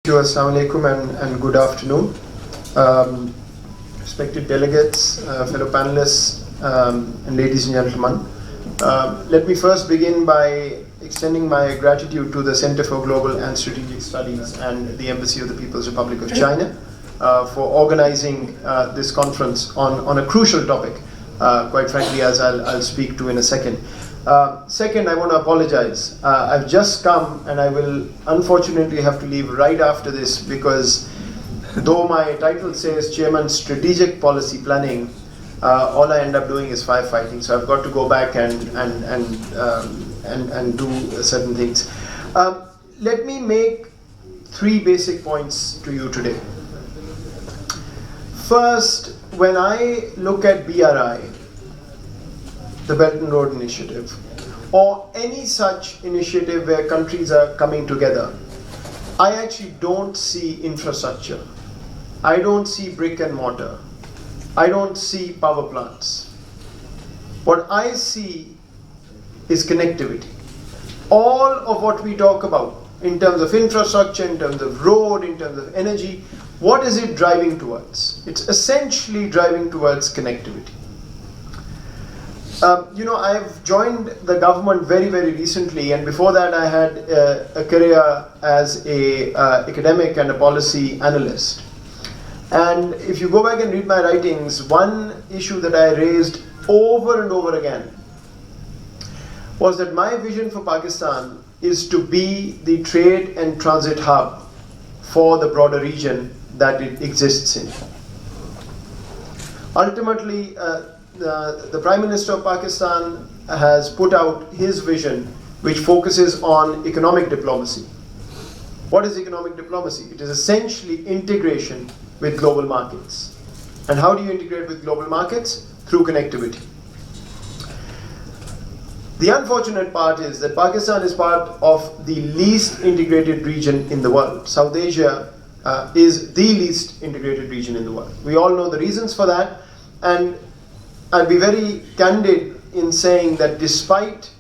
Assalamu alaikum and good afternoon. Respected delegates, fellow panelists, and ladies and gentlemen. Let me first begin by extending my gratitude to the Center for Global and Strategic Studies and the Embassy of the People's Republic of China for organizing this conference on a crucial topic, quite frankly, as I'll speak to in a second. Second, I want to apologize. I've just come and I will unfortunately have to leave right after this because though my title says Chairman Strategic Policy Planning, all I end up doing is firefighting. So I've got to go back and do certain things. Let me make three basic points to you today. First, when I look at BRI, the Belt and Road Initiative, or any such initiative where countries are coming together, I actually don't see infrastructure. I don't see brick and mortar. I don't see power plants. What I see is connectivity. All of what we talk about in terms of infrastructure, in terms of road, in terms of energy, what is it driving towards? It's essentially driving towards connectivity. I've joined the government very, very recently, and before that I had a career as an academic and a policy analyst. And if you go back and read my writings, one issue that I raised over and over again was that my vision for Pakistan is to be the trade and transit hub for the broader region that it exists in. Ultimately, the Prime Minister of Pakistan has put out his vision, which focuses on economic diplomacy. What is economic diplomacy? It is essentially integration with global markets. And how do you integrate with global markets? Through connectivity. The unfortunate part is that Pakistan is part of the least integrated region in the world. South Asia is the least integrated region in the world. We all know the reasons for that, and I'll be very candid in saying that despite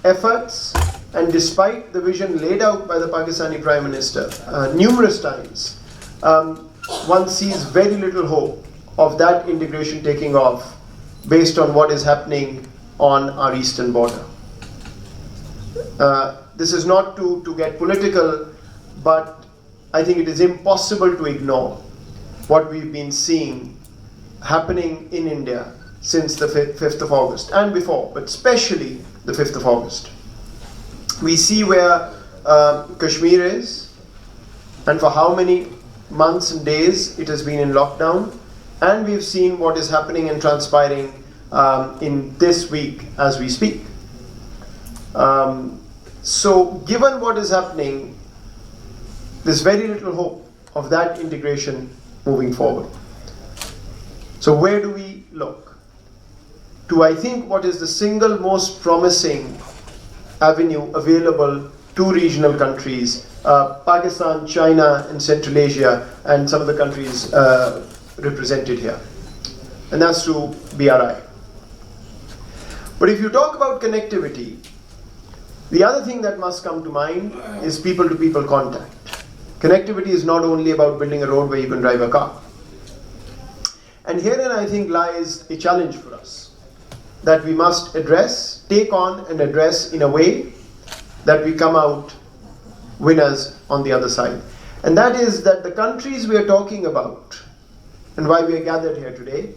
efforts and despite the vision laid out by the Pakistani Prime Minister numerous times, one sees very little hope of that integration taking off based on what is happening on our eastern border. This is not to get political, but I think it is impossible to ignore what we've been seeing happening in India since the 5th of August and before, but especially the 5th of August. We see where Kashmir is and for how many months and days it has been in lockdown, and we've seen what is happening and transpiring in this week as we speak. So given what is happening, there's very little hope of that integration moving forward. So where do we look? To, I think, what is the single most promising avenue available to regional countries, Pakistan, China, and Central Asia, and some of the countries represented here. And that's through BRI. But if you talk about connectivity, the other thing that must come to mind is people-to-people contact. Connectivity is not only about building a road where you can drive a car. And herein, I think, lies a challenge for us that we must address, take on and address in a way that we come out winners on the other side. And that is that the countries we are talking about, and why we are gathered here today,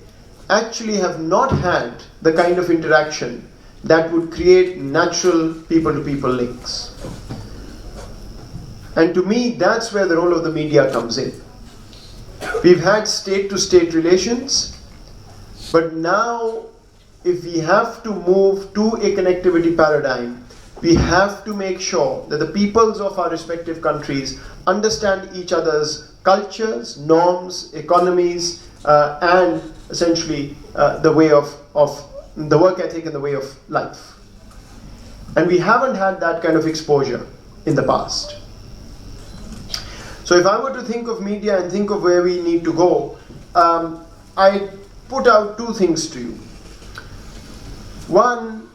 actually have not had the kind of interaction that would create natural people-to-people links. And to me, that's where the role of the media comes in. We've had state-to-state relations, but now if we have to move to a connectivity paradigm, we have to make sure that the peoples of our respective countries understand each other's cultures, norms, economies, and essentially the way of the work ethic and the way of life. And we haven't had that kind of exposure in the past. So if I were to think of media and think of where we need to go, I put out two things to you. One,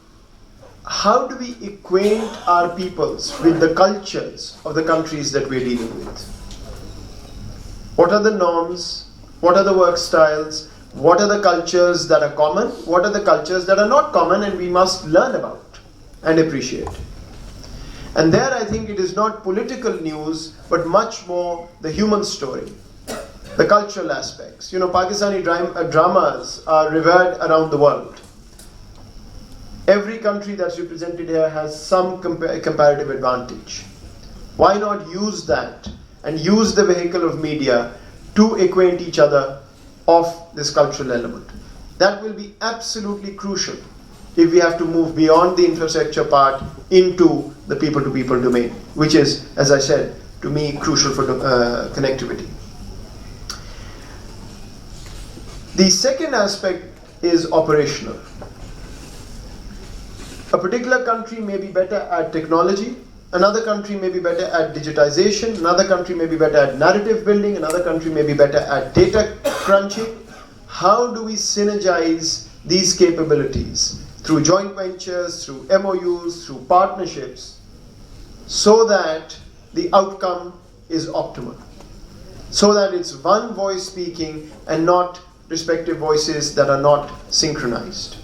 how do we acquaint our peoples with the cultures of the countries that we're dealing with? What are the norms? What are the work styles? What are the cultures that are common? What are the cultures that are not common and we must learn about and appreciate? And there I think it is not political news, but much more the human story, the cultural aspects. Pakistani dramas are revered around the world. Every country that's represented here has some comparative advantage. Why not use that and use the vehicle of media to acquaint each other of this cultural element? That will be absolutely crucial if we have to move beyond the infrastructure part into the people-to-people domain, which is, as I said, to me crucial for connectivity. The second aspect is operational. A particular country may be better at technology, another country may be better at digitization, another country may be better at narrative building, another country may be better at data crunching. How do we synergize these capabilities through joint ventures, through MOUs, through partnerships, so that the outcome is optimal? So that it's one voice speaking and not respective voices that are not synchronized.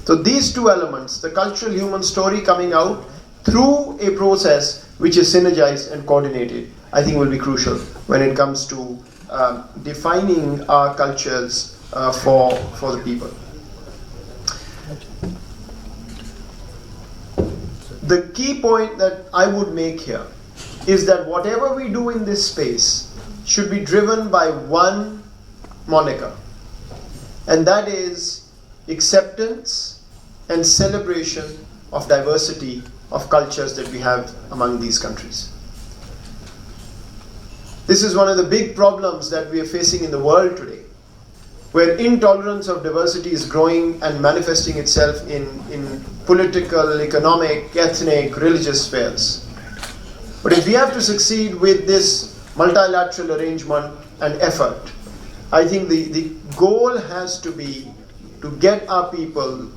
So these two elements, the cultural human story coming out through a process which is synergized and coordinated, I think will be crucial when it comes to defining our cultures for the people. The key point that I would make here is that whatever we do in this space should be driven by one moniker, and that is acceptance and celebration of diversity of cultures that we have among these countries. This is one of the big problems that we are facing in the world today, where intolerance of diversity is growing and manifesting itself in political, economic, ethnic, religious spheres. But if we have to succeed with this multilateral arrangement and effort, I think the goal has to be to get our people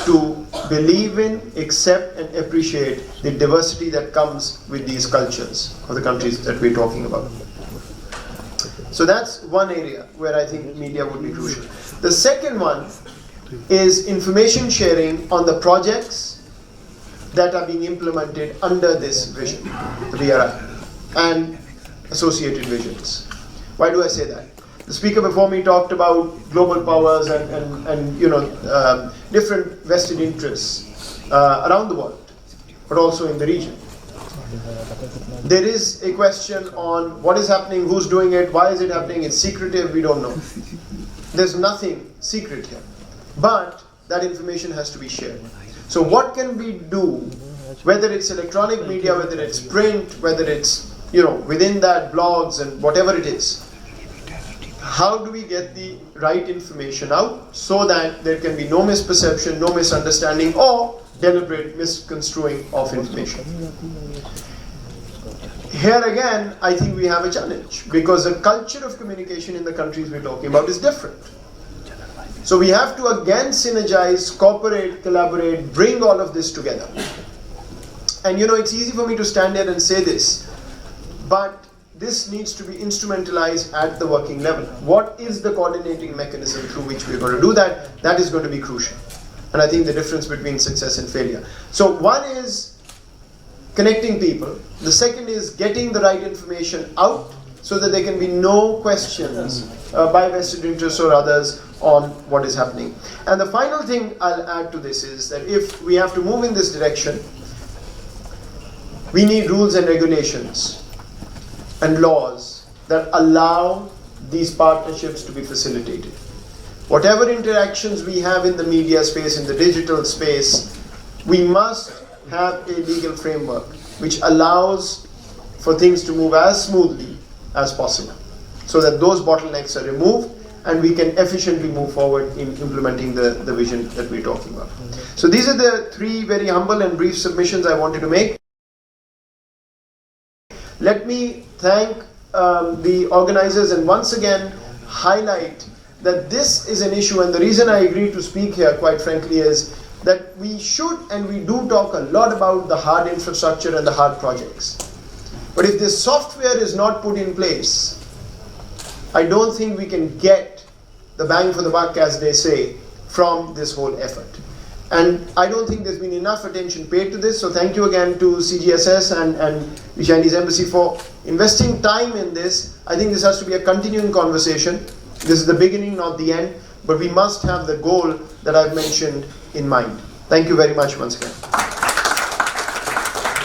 to believe in, accept and appreciate the diversity that comes with these cultures of the countries that we're talking about. So that's one area where I think media would be crucial. The second one is information sharing on the projects that are being implemented under this vision, the BRI, and associated visions. Why do I say that? The speaker before me talked about global powers and different vested interests around the world, but also in the region. There is a question on what is happening, who's doing it, why is it happening, it's secretive, we don't know. There's nothing secret here. But that information has to be shared. So what can we do, whether it's electronic media, whether it's print, whether it's within that blogs and whatever it is, how do we get the right information out so that there can be no misperception, no misunderstanding or deliberate misconstruing of information? Here again, I think we have a challenge because the culture of communication in the countries we're talking about is different. So we have to again synergize, cooperate, collaborate, bring all of this together. And it's easy for me to stand here and say this, but this needs to be instrumentalized at the working level. What is the coordinating mechanism through which we're going to do that? That is going to be crucial. And I think the difference between success and failure. So one is connecting people. The second is getting the right information out so that there can be no questions by vested interests or others on what is happening. And the final thing I'll add to this is that if we have to move in this direction, we need rules and regulations and laws that allow these partnerships to be facilitated. Whatever interactions we have in the media space, in the digital space, we must have a legal framework which allows for things to move as smoothly as possible, so that those bottlenecks are removed and we can efficiently move forward in implementing the vision that we're talking about. So these are the three very humble and brief submissions I wanted to make. Let me thank the organizers and once again highlight that this is an issue, and the reason I agreed to speak here, quite frankly, is that we should and we do talk a lot about the hard infrastructure and the hard projects. But if this software is not put in place, I don't think we can get the bang for the buck, as they say, from this whole effort. And I don't think there's been enough attention paid to this, so thank you again to CGSS and the Chinese Embassy for investing time in this. I think this has to be a continuing conversation. This is the beginning, not the end, but we must have the goal that I've mentioned in mind. Thank you very much once again.